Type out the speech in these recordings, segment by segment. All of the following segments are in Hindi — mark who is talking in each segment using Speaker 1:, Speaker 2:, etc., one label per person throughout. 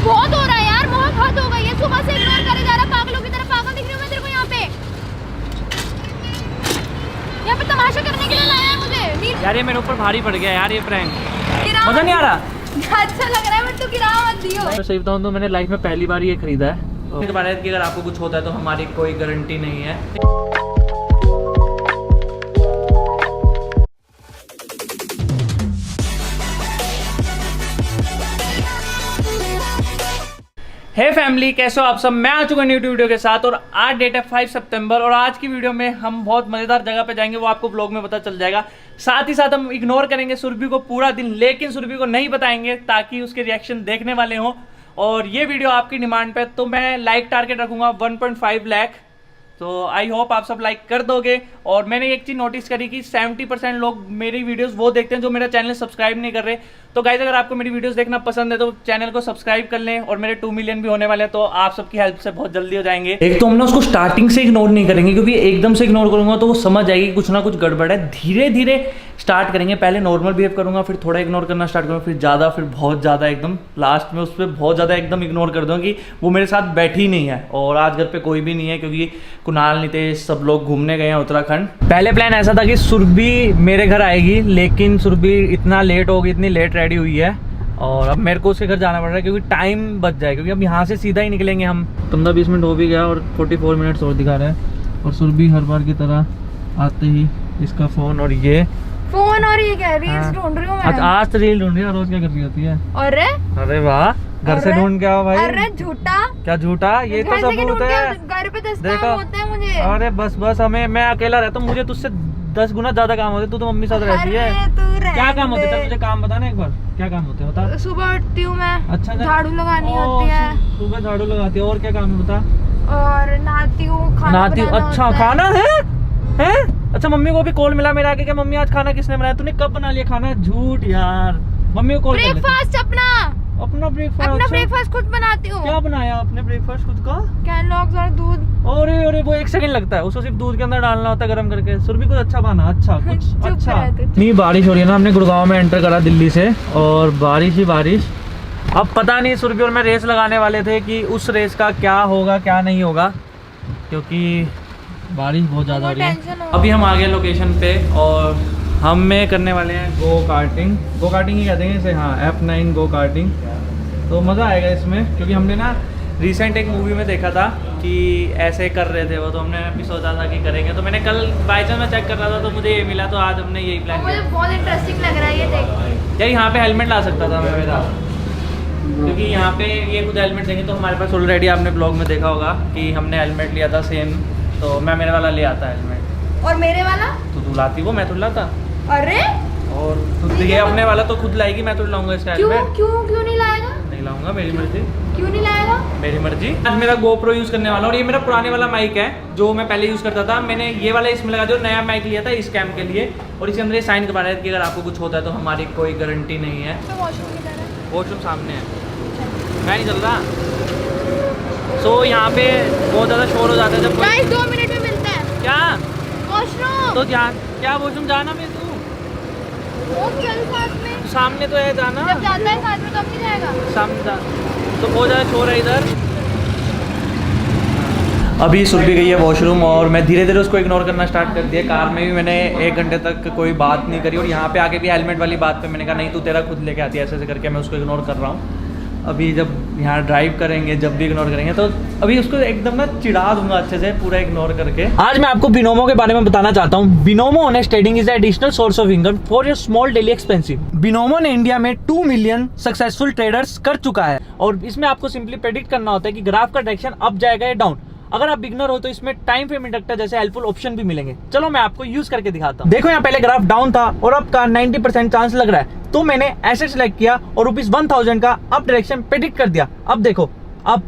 Speaker 1: बहुत हो रहा है यार, बहुत हद हो गई है। सुबह से इग्नोर करे जा रहा, पागलों की तरह। पागल दिख रही हूँ मैं तेरे को यहाँ पे तमाशा करने के लिए लाया है मुझे।
Speaker 2: यार ये मेरे ऊपर भारी पड़ गया यार, ये प्रैंक मजा नहीं आ रहा।
Speaker 1: अच्छा लग रहा है बट तू गिरा मत दियो।
Speaker 2: मैं सही बताऊँ तो मैंने लाइफ में पहली बार ये खरीदा है। इसके बारे में कि अगर आपको कुछ होता है तो हमारी कोई गारंटी नहीं है। हे फैमिली, कैसे हो आप सब? मैं आ चुका न्यू वीडियो के साथ और आज डेट है 5 सितंबर और आज की वीडियो में हम बहुत मज़ेदार जगह पे जाएंगे, वो आपको ब्लॉग में पता चल जाएगा। साथ ही साथ हम इग्नोर करेंगे सुरभि को पूरा दिन, लेकिन सुरभि को नहीं बताएंगे ताकि उसके रिएक्शन देखने वाले हों। और ये वीडियो आपकी डिमांड पे, तो मैं लाइक टारगेट रखूंगा 1.5 लाख। तो आई होप आप सब लाइक कर दोगे। और मैंने एक चीज़ नोटिस करी कि 70% लोग मेरी वीडियोस वो देखते हैं जो मेरा चैनल सब्सक्राइब नहीं कर रहे। तो गाइज अगर आपको मेरी वीडियोस देखना पसंद है तो चैनल को सब्सक्राइब कर लें। और मेरे 2 मिलियन भी होने वाले हैं, तो आप सबकी हेल्प से बहुत जल्दी हो जाएंगे। एक तो हम ना उसको स्टार्टिंग से इग्नोर नहीं करेंगे, क्योंकि एकदम से इग्नोर करूंगा तो वो समझ जाएगी कुछ ना कुछ गड़बड़ है। धीरे धीरे स्टार्ट करेंगे। पहले नॉर्मल बिहेव करूंगा, फिर थोड़ा इग्नोर करना स्टार्ट करूँगा, फिर ज़्यादा, फिर बहुत ज़्यादा, एकदम लास्ट में उस पर बहुत ज़्यादा एकदम इग्नोर कर दूँ कि वो मेरे साथ बैठी नहीं है। और आज घर पे कोई भी नहीं है क्योंकि कुणाल, नितेश सब लोग घूमने गए हैं उत्तराखंड। पहले प्लान ऐसा था कि सुरभि मेरे घर आएगी, लेकिन सुरभि इतना लेट हो गई, इतनी लेट रेडी हुई है और अब मेरे को उसके घर जाना पड़ रहा है क्योंकि टाइम बच जाए। क्योंकि अब यहाँ से सीधा ही निकलेंगे हम। 15-20 मिनट हो भी गया और 44 मिनट्स और दिखा रहा है। और सुरभि हर बार की तरह आते ही इसका फ़ोन और ये क्या रील्स ढूंढ रही हूँ मैं। आज तो रील ढूंढ रही है, रोज क्या कर रही होती है? अरे वाह, घर से ढूंढ के आओ भाई।
Speaker 1: अरे झूठा,
Speaker 2: क्या झूठा? ये तो सबूत है।
Speaker 1: घर पे 10 काम होते हैं मुझे।
Speaker 2: अरे बस हमें, मैं अकेला रहता हूँ, मुझे तुझसे 10 गुना ज्यादा काम होते। तू तो मम्मी साथ रहती है। क्या काम होते हैं? मुझे काम बता ना एक बार, क्या काम होते हैं बता।
Speaker 1: सुबह उठती हूँ मैं,
Speaker 2: अच्छा
Speaker 1: झाड़ू लगानी होती है।
Speaker 2: सुबह झाड़ू लगाती है, और क्या काम है बता।
Speaker 1: और नहाती हूँ, खाना बनाना।
Speaker 2: अच्छा खाना है? अच्छा मम्मी को भी कॉल मिला मेरा आके, क्या मम्मी आज खाना किसने बनाया? तूने कब बना लिया खाना? झूठ यार, मम्मी को कॉल।
Speaker 1: ब्रेकफास्ट अपना
Speaker 2: ब्रेकफास्ट
Speaker 1: खुद बनाती हूँ।
Speaker 2: क्या बनाया आपने ब्रेकफास्ट खुद का?
Speaker 1: कैनलॉग्स और दूध।
Speaker 2: अरे वो 1 सेकंड लगता है, उसको सिर्फ दूध के अंदर डालना होता है गर्म करके। सुरभि कुछ अच्छा बना, अच्छा कुछ अच्छा। नहीं बारिश हो रही है ना, हमने गुड़गांव में एंटर करा दिल्ली से और बारिश ही बारिश। अब पता नहीं सुरभि और मैं रेस लगाने वाले थे कि उस रेस का क्या होगा क्या नहीं होगा, क्योंकि बारिश बहुत ज़्यादा हो रही है। अभी हम आ गए लोकेशन पे और हम में करने वाले हैं गो कार्टिंग ही कहते हैं इसे। हाँ, F9 गो कार्टिंग। तो मज़ा आएगा इसमें, क्योंकि हमने ना रिसेंट एक मूवी में देखा था कि ऐसे कर रहे थे वो, तो हमने भी सोचा था कि करेंगे। तो मैंने कल बाई चांस में चेक कर रहा था तो मुझे ये मिला, तो आज हमने यही प्लान किया।
Speaker 1: मुझे बहुत इंटरेस्टिंग लग रहा है ये देख।
Speaker 2: यार यहाँ पे हेलमेट ला सकता था मैं मेरा, क्योंकि यहाँ पे ये खुद हेलमेट देंगे। तो हमारे पास ऑलरेडी आपने ब्लॉग में देखा होगा कि हमने हेलमेट लिया था सेम, तो मैं मेरे वाला ले आता हेलमेट।
Speaker 1: और मेरे वाला
Speaker 2: तो तू लाती वो, मैं तो लाता।
Speaker 1: अरे
Speaker 2: और खुद ये अपने वाला तो खुद लाएगी, मैं तो लाऊंगा इसका हेलमेट।
Speaker 1: क्यों नहीं लाएगा?
Speaker 2: नहीं लाऊंगा, मेरी मर्जी।
Speaker 1: क्यों नहीं लाएगा?
Speaker 2: मेरी मर्जी। आज मेरा GoPro यूज़ करने वाला, और ये मेरा पुराने वाला माइक है जो मैं पहले यूज़ करता था। मैंने ये वाला इसमें लगा दिया, नया माइक लिया था इस कैम के लिए। और इसके अंदर ये साइन करवा रहा है कि अगर आपको कुछ होता है तो हमारी कोई गारंटी नहीं है। वॉशरूम सामने है, मैं नहीं चल रहा। सो यहाँ पे बहुत ज़्यादा शोर हो जाता है जब
Speaker 1: 2 मिनट में मिलता है।
Speaker 2: क्या
Speaker 1: वॉशरूम? तो
Speaker 2: क्या वॉशरूम जाना में तू?
Speaker 1: चल साथ में,
Speaker 2: सामने तो है जाना।
Speaker 1: जब जाता है साथ में तो अब नहीं जाएगा।
Speaker 2: सामने जा, तो बहुत ज़्यादा शोर है इधर। अभी सुरभि गई है वॉशरूम और मैं धीरे धीरे उसको इग्नोर करना स्टार्ट कर दिया। कार में भी मैंने 1 घंटे तक कोई बात नहीं करी, और यहाँ पे आके भी हेलमेट वाली बात पे मैंने कहा नहीं तू तेरा खुद लेके आती है, ऐसे करके मैं उसको इग्नोर कर रहा हूँ। अभी जब यहाँ ड्राइव करेंगे, जब भी इग्नोर करेंगे, तो अभी उसको एकदम ना चिढ़ा दूंगा अच्छे से पूरा इग्नोर करके। आज मैं आपको बिनोमो के बारे में बताना चाहता हूँ। Binomo honest trading is additional source of income for your small daily expensive. Binomo ने इंडिया में 2 मिलियन सक्सेसफुल ट्रेडर्स कर चुका है, और इसमें आपको सिंपली प्रेडिक्ट करना होता है कि ग्राफ का डायरेक्शन अप जाएगा या डाउन। अगर आप बिगनर हो तो इसमें टाइम फ्रेम इंडक्टर जैसे हेल्पफुल ऑप्शन भी मिलेंगे। चलो मैं आपको यूज करके दिखाता हूँ। देखो यहाँ पहले ग्राफ डाउन था और अब का 90% चांस लग रहा है, तो मैंने एसेट सेलेक्ट किया और ₹1000 का अप डायरेक्शन प्रेडिक्ट कर दिया। अब देखो अब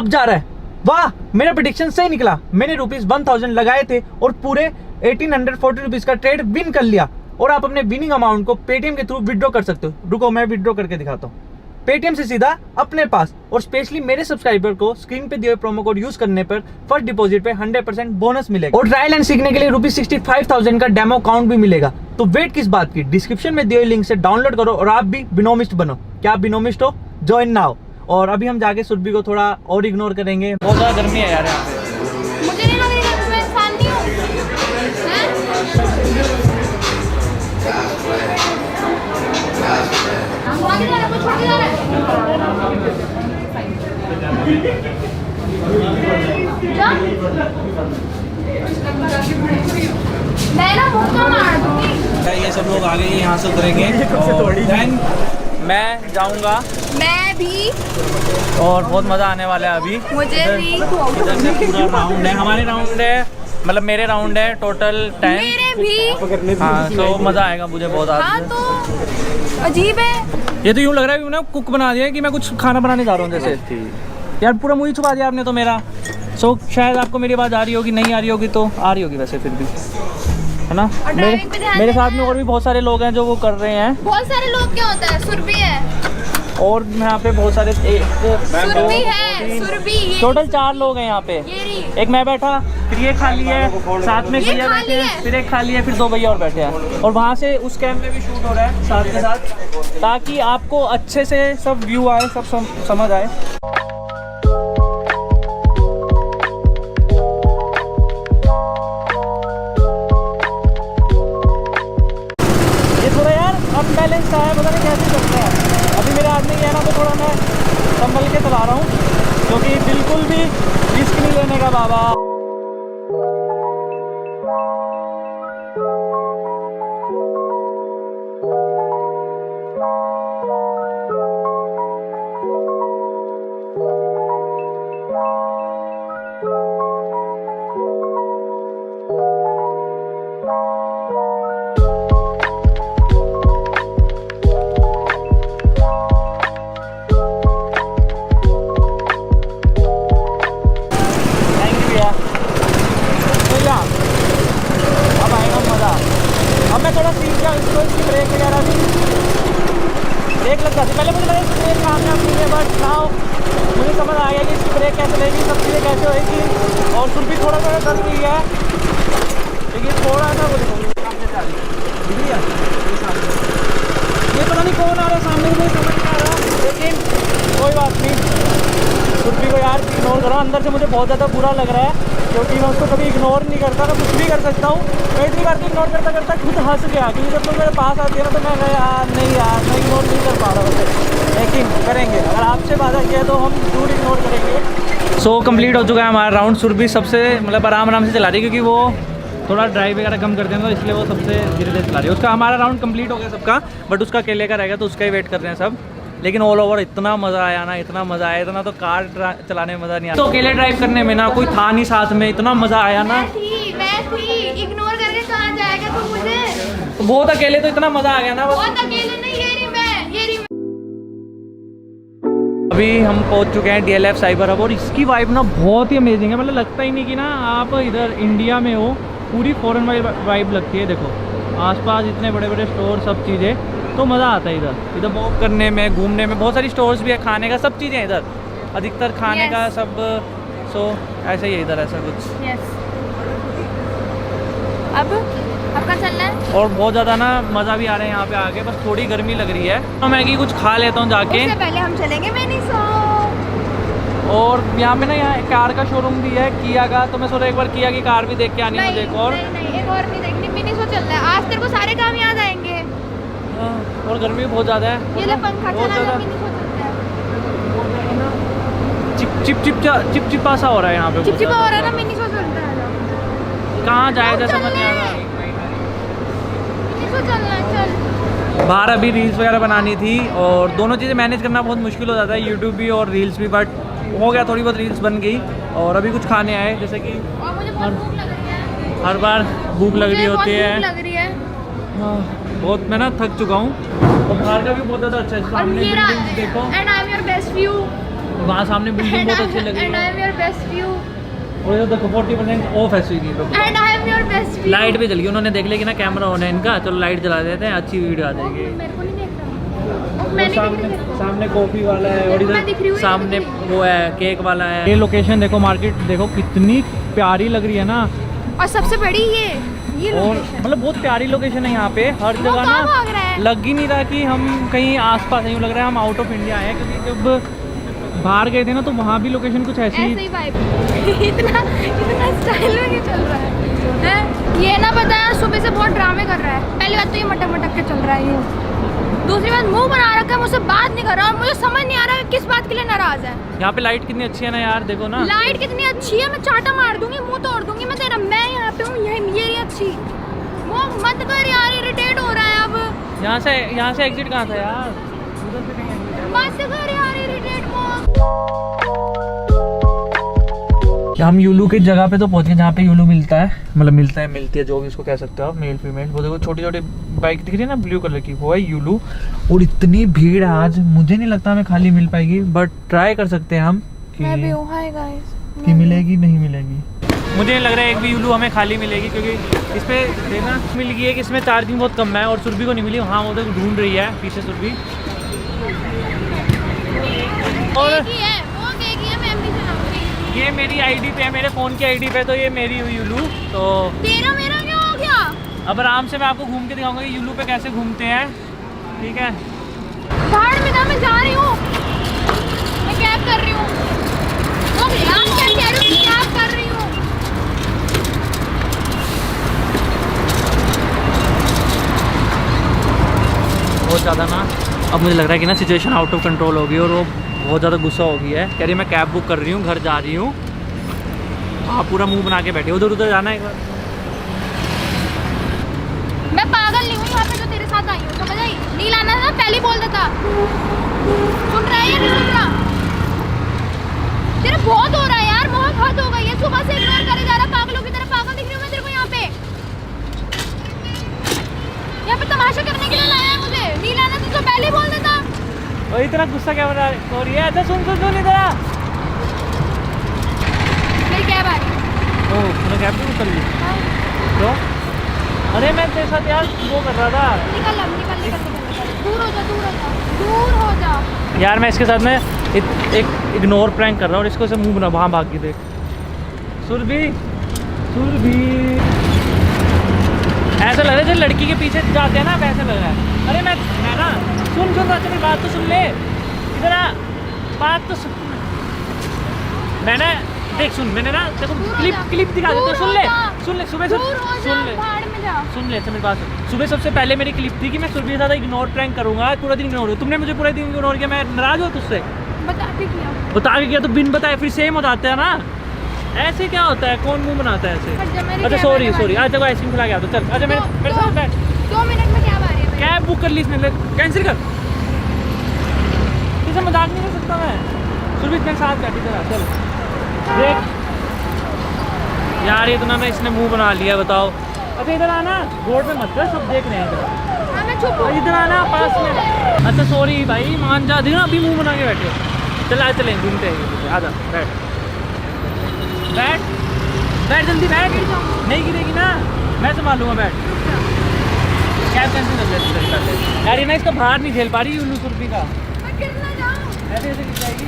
Speaker 2: जा रहा है। वाह, मेरा प्रेडिक्शन सही निकला। मैंने ₹1000 लगाए थे और पूरे 1840 रुपीज का ट्रेड विन कर लिया। और आप अपने विनिंग अमाउंट को पेटीएम के थ्रू विड्रॉ कर सकते हो। रुको मैं विड्रॉ करके दिखाता हूँ। पेटीएम से सीधा अपने पास, और स्पेशली मेरे सब्सक्राइबर को स्क्रीन पे दिए प्रोमो कोड यूज करने पर फर्स्ट डिपॉजिट पे 100% बोनस मिलेगा, और ट्रायल एंड सीखने के लिए ₹65,000 का डेमो अकाउंट भी मिलेगा। तो वेट किस बात की, डिस्क्रिप्शन में दिए लिंक से डाउनलोड करो और आप भी बिनोमिस्ट बनो। क्या आप बिनोमिस्ट हो? Join now. और अभी हम जाके सुरभि को थोड़ा और इग्नोर करेंगे। बहुत ज़्यादा गर्मी है यार यहाँ पे।
Speaker 1: मुझे नहीं लग रही है, मैं इंसान नहीं हूँ। हैं? आगे जा रहा है, कुछ छोड़ के जा रहा है। क्या? मैं ना मुक्का मार दूंगी।
Speaker 2: ये सब लोग आगे यहाँ से उतरेंगे और then मैं जाऊँगा।
Speaker 1: मैं भी।
Speaker 2: और बहुत मज़ा आने वाला है अभी।
Speaker 1: मुझे भी।
Speaker 2: इधर से पूरा राउंड है, हमारे राउंड है, मतलब मेरे राउंड है टोटल 10।
Speaker 1: मेरे भी।
Speaker 2: हाँ तो मज़ा आएगा मुझे बहुत
Speaker 1: हाँ
Speaker 2: आज।
Speaker 1: तो अजीब है।
Speaker 2: ये तो यूँ लग रहा है कि मैंने कुक बना दिया है कि मैं कुछ खाना बनाने जा रहा हूँ जैसे। यार पूरा मुँह ही छुपा दिया आपने तो मेरा। शायद आपको मेरी आवाज़ आ रही होगी, नहीं आ रही होगी तो आ रही होगी वैसे फिर भी, है ना।
Speaker 1: और ड्राइविंग पे ध्यान
Speaker 2: मेरे
Speaker 1: देना
Speaker 2: साथ में और भी बहुत सारे लोग हैं जो वो कर रहे हैं।
Speaker 1: बहुत सारे लोग क्या होता है? सुरभि है।
Speaker 2: और यहाँ पे बहुत सारे
Speaker 1: सुरभि है, सुरभि ये
Speaker 2: टोटल 4 लोग हैं यहाँ पे।
Speaker 1: ये रही।
Speaker 2: एक मैं बैठा, फिर ये खाली है, साथ में
Speaker 1: ये
Speaker 2: भैया
Speaker 1: खाली
Speaker 2: बैठे
Speaker 1: है।
Speaker 2: हैं, फिर एक खाली है, फिर 2 भैया और बैठे हैं। और वहाँ से उस कैम्प में भी शूट हो रहा है साथ के साथ, ताकि आपको अच्छे से सब व्यू आए, सब समझ आए। ये थोड़ा यार अनबैलेंस सा है, पता नहीं कैसे चलता है। अभी मेरे हाथ में ये है ना, तो थोड़ा मैं संभल के चला रहा हूँ, क्योंकि बिल्कुल भी रिस्क नहीं लेने का बाबा। अब आएगा मज़ा। अब मैं थोड़ा सीख गया इसको, इसकी ब्रेक वगैरह भी ब्रेक लग जाती। पहले मुझे लगा इसकी ब्रेक कामयाब नहीं है, बट नाउ मुझे समझ आ गया कि इसकी ब्रेक कैसे लगेगी, सब चीज़ें कैसे होएगी। और सुरभि थोड़ा थोड़ा डर रही है, लेकिन थोड़ा ना वो सामने से आ रही है, ये पता नहीं कौन आ रहा है सामने, मुझे समझ नहीं आ रहा, लेकिन कोई बात नहीं। सुरभि को यार इग्नोर करो। अंदर से मुझे बहुत ज़्यादा बुरा लग रहा है, क्योंकि मैं उसको कभी इग्नोर नहीं करता, मैं कुछ भी कर सकता हूँ। मैं इतनी बार तो इग्नोर करता करता खुद हंस गया, क्योंकि जब तुम मेरे पास आती है ना तो मैं यार नहीं यार मैं इग्नोर नहीं कर पा रहा वैसे, लेकिन करेंगे। अगर आपसे वादा किया तो हम जरूर इग्नोर करेंगे। सो कंप्लीट हो चुका है हमारा राउंड। सुरभि सबसे मतलब आराम से चला रही है, क्योंकि वो थोड़ा ड्राइव वगैरह कम करते हैं, तो इसलिए वो सबसे धीरे धीरे चला रही है। उसका हमारा राउंड कंप्लीट हो गया सबका, बट उसका अकेले का रहेगा, तो उसका ही वेट कर रहे हैं सब। लेकिन ऑल ओवर इतना मज़ा आया ना, इतना मज़ा आया, इतना तो कार चलाने में मज़ा नहीं आया। तो अकेले ड्राइव करने में ना कोई था नहीं साथ में, इतना मज़ा आया ना।
Speaker 1: मैं थी इग्नोर करके कहाँ जाएगा तू मुझे?
Speaker 2: बहुत अकेले तो इतना मज़ा आ गया ना।
Speaker 1: बहुत अकेले नहीं, ये रही मैं।
Speaker 2: अभी हम पहुंच चुके हैं DLF साइबर हब, और इसकी वाइब ना बहुत ही अमेजिंग है। मतलब लगता ही नहीं कि ना आप इधर इंडिया में हो, पूरी फॉरेन वाइब लगती है। देखो आसपास इतने बड़े बड़े स्टोर, सब चीज़ें, तो मज़ा आता है इधर वॉक करने में, घूमने में। बहुत सारी स्टोर्स भी है, खाने का सब चीज़ें इधर, अधिकतर खाने का सब। सो ऐसा ही है इधर, ऐसा कुछ।
Speaker 1: अब कहाँ चलना है?
Speaker 2: और बहुत ज़्यादा ना मज़ा भी आ रहा है यहाँ पे आके, बस थोड़ी गर्मी लग रही है। तो मैगी कुछ खा लेता हूँ जाके।
Speaker 1: उससे पहले हम चलेंगे मिनीसो।
Speaker 2: और यहाँ पे ना यहाँ कार का शोरूम भी है, किया का, तो मैं सोचा एक बार किया की कार भी देख के आनी है मुझे। एक और
Speaker 1: नहीं, एक और नहीं देखनी, मिनीसो चलना है। आज तेरे को सारे काम याद आएंगे।
Speaker 2: और गर्मी भी बहुत ज़्यादा है।
Speaker 1: ये ले पंखा चला लो, मिनीसो चलते हैं।
Speaker 2: चिपचिपा सा हो रहा है यहाँ पे।
Speaker 1: चिपचिपा हो रहा है ना, मिनीसो चलते हैं।
Speaker 2: कहाँ जाए जैसा समझ नहीं आ रहा।
Speaker 1: मिनीसो चलना है, चल।
Speaker 2: बाहर अभी रील्स वगैरह बनानी थी, और दोनों चीज़ें मैनेज करना बहुत मुश्किल हो जाता है, यूट्यूब भी और रील्स भी, बट हो गया, थोड़ी बहुत रील्स बन गई। और अभी कुछ खाने आए, जैसे कि
Speaker 1: और मुझे बहुत भूख लग रही है।
Speaker 2: हर बार भूख लग रही होती है।
Speaker 1: भूख लग रही है।
Speaker 2: हाँ, बहुत मैं ना थक चुका हूँ। और बाहर का भी बहुत ज़्यादा अच्छा है, सामने बिल्डिंग्स देखो।
Speaker 1: And I am your best view.
Speaker 2: वहाँ सामने बिल्डिंग बहुत अच्छी लग रही
Speaker 1: एंड आई
Speaker 2: है।
Speaker 1: Am your best view.
Speaker 2: और ये देखो 40% ऑफ है स्विगी पे।
Speaker 1: And I am your best view.
Speaker 2: Light भी जल गई, उन्होंने देख लिया कि ना कैमरा ऑन है इनका, चलो लाइट जला देते हैं, अच्छी वीडियो आ जाएगी।
Speaker 1: मेरे को नहीं देख रहा। मैंने
Speaker 2: सामने कॉफ़ी वाला है, और
Speaker 1: मैं दिख रही
Speaker 2: इधर
Speaker 1: हूँ,
Speaker 2: सामने
Speaker 1: दिख रही
Speaker 2: वो है केक वाला है। ये लोकेशन देखो, मार्केट देखो कितनी प्यारी लग रही है ना।
Speaker 1: और सबसे बड़ी ये
Speaker 2: और
Speaker 1: लोकेशन
Speaker 2: मतलब बहुत प्यारी लोकेशन है यहाँ पे, हर
Speaker 1: वो
Speaker 2: जगह
Speaker 1: कहाँ
Speaker 2: ना
Speaker 1: भाग रहा है?
Speaker 2: लग ही नहीं रहा कि हम कहीं आसपास हैं, यूँ लग रहा है हम आउट ऑफ इंडिया हैं, क्योंकि जब बाहर गए थे ना तो वहाँ भी लोकेशन कुछ ऐसी
Speaker 1: ऐसे ही वाइब इतना स्टाइल में नहीं चल रहा है? ये ना पता है सुबह से बहुत ड्रामे कर रहा है। पहली बात तो ये मटक मटक के चल रहा है ये, दूसरी बात मुंह बना रखा है, मुझसे बात नहीं कर रहा और मुझे समझ नहीं आ रहा है किस बात के लिए नाराज है।
Speaker 2: यहाँ पे लाइट कितनी अच्छी है ना यार, देखो ना
Speaker 1: लाइट कितनी अच्छी है, मैं चाटा मार दूंगी, मुंह तोड़ दूंगी मैं तेरा। मैं यहाँ पे हूँ, ये मेरी अच्छी। वो मत कर यार, इरिटेट हो रहा है अब।
Speaker 2: यहाँ से एग्जिट कहाँ था यार, उधर से कहीं exit है।
Speaker 1: मत कर यार इरिटेट को।
Speaker 2: हम यूलू की जगह पे तो पहुंच गए जहाँ पे यूलू मिलता है, मतलब मिलती है जो भी उसको कह सकते हो आप, मेल फीमेल। वो देखो छोटी छोटी बाइक दिख रही है ना ब्लू कलर की, वो है यूलू। और इतनी भीड़ है आज, मुझे नहीं लगता हमें खाली मिल पाएगी, बट ट्राई कर सकते हैं हम
Speaker 1: मैं भी
Speaker 2: कि,
Speaker 1: हूँ, हाय गाइस।
Speaker 2: कि मिलेगी नहीं मिलेगी। मुझे नहीं लग रहा है एक भी यूलू हमें खाली मिलेगी, क्योंकि इस पे देखना मिल गई है कि इसमें चार्जिंग बहुत कम है, और सुरभि को नहीं मिली। हाँ वो देखो ढूंढ रही है पीछे सुरभि। और
Speaker 1: एक ही है, वो एक ही है, मैं भी चलाऊंगी।
Speaker 2: ये मेरी आईडी पे है, मेरे फ़ोन की आईडी पे, तो ये मेरी हुई यूलू। तो
Speaker 1: तेरा मेरा क्या हो गया?
Speaker 2: अब आराम से मैं आपको घूम के दिखाऊंगा कि यूलू पे कैसे घूमते हैं, ठीक है।
Speaker 1: भाड़ में ना, मैं जा रही हूँ, मैं कैब कर रही हूँ। तो यार क्या कह रही हूँ, कैब कर रही हूँ।
Speaker 2: बहुत ज़्यादा ना अब मुझे लग रहा है कि ना सिचुएशन आउट ऑफ कंट्रोल होगी, और वो बहुत ज़्यादा गुस्सा हो गई है। कह रही है मैं कैब बुक कर रही हूँ, घर जा रही हूँ। आप पूरा मुंह बना के बैठे, उधर उधर जाना है एक बार।
Speaker 1: मैं पागल नहीं हूँ यहाँ पे जो तेरे साथ आई हूँ, समझ आई? नहीं लाना था पहले ही बोल देता। सुन रहा है या नहीं सुन रहा? तेरा बहुत हो रहा है यार, बहुत हद हो गई है। सुबह से इग्नोर करे जा रहा, पागलों की तरह पागल दिख रही हूँ मैं तेरे को यहाँ पे। यहाँ पे तमाशा करने के लिए लाया है मुझे। नहीं लाना तो पहले ही बोल देता।
Speaker 2: और इतना गुस्सा क्या बना रही है? अच्छा सुन इधर आ।
Speaker 1: मेरी कैब आ रही है।
Speaker 2: ओह तूने कैब भी बुक कर ली? तो अरे मैं तेरे साथ यार वो कर रहा था।
Speaker 1: निकल अब, निकल। दूर हो जा, दूर हो जा, दूर हो जा।
Speaker 2: यार मैं इसके साथ में एक इग्नोर प्रैंक कर रहा हूँ, और इसको से मुंह बना वहाँ भाग के देख। सुरभि ऐसा लग रहा है जब लड़की के पीछे जाते हैं ना, वैसे लग रहा है। अरे मैं ना सुन अच्छा मेरी बात तो सुन ले, इधर आ, बात तो सुन। मैंने देख सुन, मैंने ना देखो क्लिप दिखा देता हूँ, सुन ले सुबह सुन ले मेरी बात सुन। सुबह सबसे पहले मेरी क्लिप थी कि मैं सुरभि के साथ इग्नोर प्रैंक करूंगा, पूरा दिन इग्नोर। तुमने मुझे पूरा दिन इग्नोर किया, मैं नाराज हूँ तुझसे। बता के किया तो बिन बताए फिर सेम हो जाता है ना, ऐसे क्या होता है? कौन मुंह बनाता है ऐसे? अच्छा सॉरी आज तक आइसक्रीम खिला गया तो चल। अच्छा मेरे साथ बैठ।
Speaker 1: 2 मिनट में कैब आ रही है।
Speaker 2: कैब बुक कर ली इसने, कैंसिल कर। किसी मजाक नहीं कर सकता मैं। सुरभि मेरे साथ बैठी जरा, चल देख यार, ये तो ना मैं इसने मुंह बना लिया, बताओ। अच्छा इधर आना, रोड पे मत कर, सब देख रहे हैं इधर। इधर आना पास में। अच्छा सॉरी भाई, मान जा। देखना अभी मुंह बना के बैठे हो। चल चलें घूमते हैं, आजा बैठ जल्दी बैठ। नहीं गिरेगी ना, मैं संभालूंगा, बैठ। कैब कैंसिल कर ले यार, ये ना इसका बाहर नहीं झेल पा रही यूलू सुरभि का। ऐसे गिर जाएगी।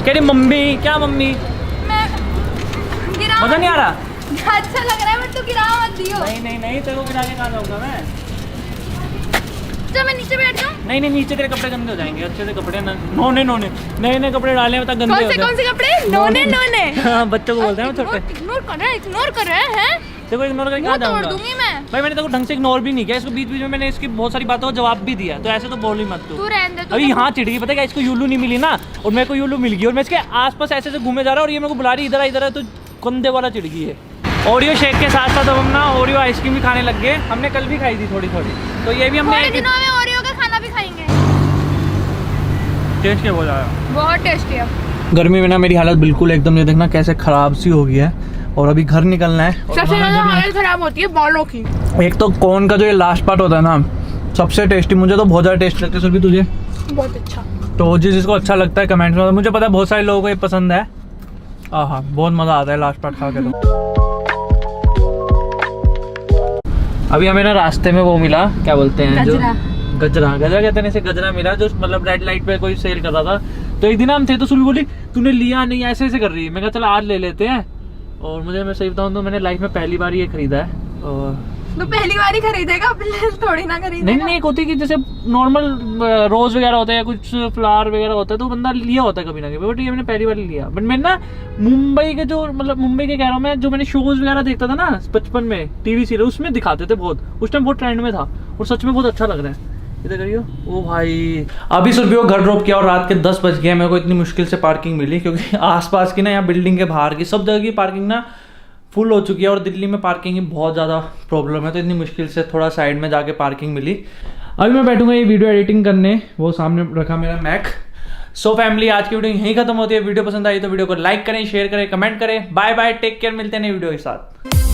Speaker 2: कह रही मम्मी, क्या मम्मी? मजा नहीं आ रहा?
Speaker 1: अच्छा लग रहा है बट तू गिरा मत दियो।
Speaker 2: नहीं तेरे को गिरा के कहाँ जाऊंगा मैं?
Speaker 1: चल मैं नीचे बैठ जाऊं।
Speaker 2: नहीं नीचे तेरे कपड़े गंदे हो जाएंगे। अच्छे से कपड़े नोने नए कपड़े डाले बता, गंदे होते हैं।
Speaker 1: कौन से कपड़े? नोने।
Speaker 2: हाँ बच्चों को बोलते हैं छोटे।
Speaker 1: इग्नोर कर रहे हैं।
Speaker 2: देखो इग्नोर करके कहाँ जाऊंगा?
Speaker 1: दूंगी मैं।
Speaker 2: भाई मैंने देखो ढंग से इग्नोर भी नहीं किया इसको, बीच में मैंने इसकी बहुत सारी बातों का जवाब भी दिया, तो ऐसे तो बोल ही मत तू।
Speaker 1: रहने दे।
Speaker 2: अभी यहाँ चिढ़ गई, पता है इसको यूलू नहीं मिली ना, और मेरे को यूलू मिल गई, और मैं इसके आसपास ऐसे से घूमे जा रहा हूँ, और ये मेरे को बुला रही इधर है, तो गंदे वाला चिढ़ गई है। ओरियो शेक के साथ साथ हम ना ओरियो आइसक्रीम भी खाने लग गए। हमने कल भी खाई थी थोड़ी, तो ये भी हमने
Speaker 1: दिनों में ओरियो का खाना भी खाएंगे।
Speaker 2: टेस्ट क्या बोला? बहुत
Speaker 1: टेस्टी है।
Speaker 2: गर्मी में ना मेरी हालत बिल्कुल एकदम, ये देखना कैसे खराब सी हो गई है, और अभी घर निकलना है।
Speaker 1: सबसे ज्यादा हालत खराब होती है बालों की।
Speaker 2: एक तो कोन का जो ये लास्ट पार्ट होता है ना, सबसे टेस्टी, मुझे तो बहुत ज़्यादा टेस्ट लगता है। सुरभि तुझे?
Speaker 1: बहुत अच्छा।
Speaker 2: तो जिसको अच्छा लगता है कमेंट में, मुझे पता है बहुत सारे लोगों को ये पसंद है। हाँ बहुत मज़ा आता है लास्ट पार्ट खा के। तो अभी हमें ना रास्ते में वो मिला, क्या बोलते हैं, जो गजरा कहते हैं इसे, गजरा मिला, जो मतलब रेड लाइट पे कोई सेल कर रहा था। तो एक दिन हम थे तो सुबह बोली तूने लिया नहीं, ऐसे ऐसे कर रही है। मैं कहा चल आज ले लेते हैं। और मैं सही बताऊँ तो मैंने लाइफ में पहली बार ये खरीदा है। और
Speaker 1: तो पहली बार ही खरीदेगा, थोड़ी ना खरीदेगा।
Speaker 2: नहीं एक होती है कि जैसे नॉर्मल रोज वगैरह होता है या कुछ फ्लावर वगैरह होता है तो बंदा लिया होता है कभी ना कभी, बट ये मैंने पहली बार लिया। बट मैंने ना मुंबई के जो मतलब मुंबई के कह रहा हूँ मैं, जो मैंने शोज वगैरह देखता था ना बचपन में टीवी सीरियल, उसमें दिखाते थे बहुत, उस टाइम बहुत ट्रेंड में था और सच में बहुत अच्छा लग रहा है। इधर करियो। ओ भाई अभी सुबह घर ड्रॉप किया और रात के 10 बज गए। मेरे को इतनी मुश्किल से पार्किंग मिली क्योंकि आसपास की ना यहाँ बिल्डिंग के बाहर की सब जगह की पार्किंग ना फुल हो चुकी है और दिल्ली में पार्किंग की बहुत ज़्यादा प्रॉब्लम है, तो इतनी मुश्किल से थोड़ा साइड में जाके पार्किंग मिली। अभी मैं बैठूंगा ये वीडियो एडिटिंग करने, वो सामने रखा मेरा मैक। सो फैमिली आज की वीडियो यहीं खत्म होती है। वीडियो पसंद आई तो वीडियो को लाइक करें, शेयर करें, कमेंट करें। बाय बाय, टेक केयर, मिलते हैं नई वीडियो के साथ।